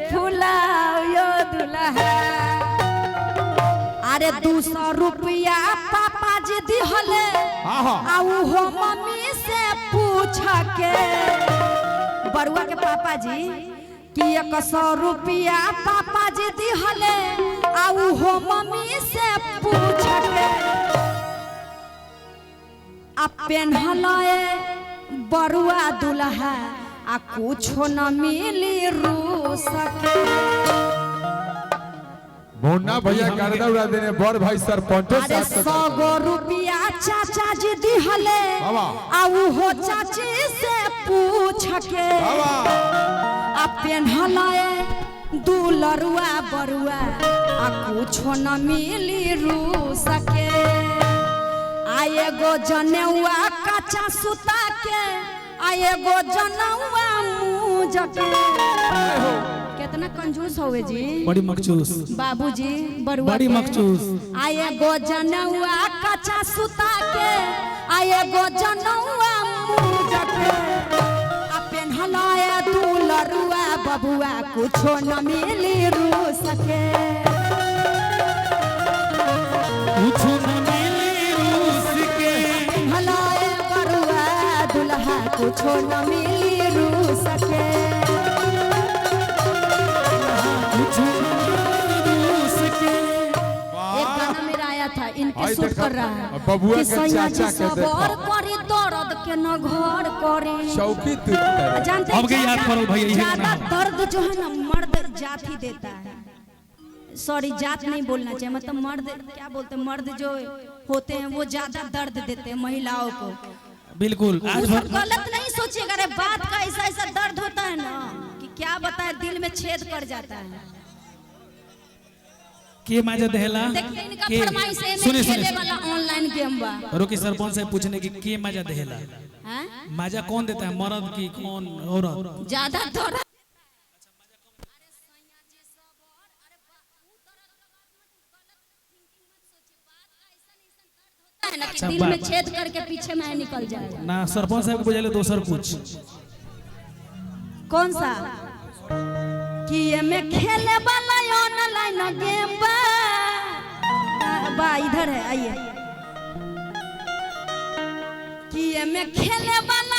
फुलाओ यो दुल्हा। अरे 200 रुपया पापा जी दिहले आऊ हो मम्मी से पूछ के बरुआ के पापा जी कि 100 रुपया पापा जी दिहले आऊ हो मम्मी से पूछ के अब पेन्हले बरुआ दुल्हा आ कुछो न मिली रूस के। मुन्ना भैया गर्दा उड़ा देने बड़ भाई सरपंच। अरे 100 रुपया चाचा जी दिहले आऊ हो चाची से पूछ के आ पेन्हले दुलरुआ बरुआ आ कुछो न मिली रूस के। आए गो जनेउआ कच्चा सुता के आए गो जनेउआ मुँह के। कितना कंजूस होवे जी, बड़ी मखचूस बाबूजी बरुआ बड़ी मखचूस। आए गो जनेउआ कच्चा सुता के आए गो जनेउआ मुँह के। आ पेन्हलाए दुलरुआ बबुआ कुछो न मिली रूस के। कुछो न मिली रूस के। पेन्हलाए बरुआ दुल्हा कुछो न मिली रूस के। एक गाना मेरा आया था इनके शूट कर रहा है कि सैया जी सबर करी दर्द के न घर करे। शौकी जानते अब के याद करो भैया, ज्यादा दर्द जो है ना मर्द जात ही देता है। सॉरी जात नहीं बोलना चाहिए, मतलब मर्द क्या बोलते हैं, मर्द जो होते हैं वो ज्यादा दर्द देते हैं महिलाओं को। बिल्कुल आज भर गलत नहीं सोचिएगा, अरे बात का ऐसा ऐसा दर्द होता है ना कि क्या बताए दिल में छेद कर जाता है। के माजा देहला देखिए इनका के फरमाइश है सुने खेले वाला ऑनलाइन गेम बा। रुकी सरपंच से पूछने की के माजा देहला हैं? माजा कौन देता है, मर्द की कौन औरत? ज्यादा दर्द है ना कि दिल में छेद करके पीछे में निकल जाए। ना सरपंच साहब को बुझाले दोसर कुछ। कौन सा कि ये में खेले वाला ऑनलाइन गेम बा इधर है आइए कि ये में खेले वाला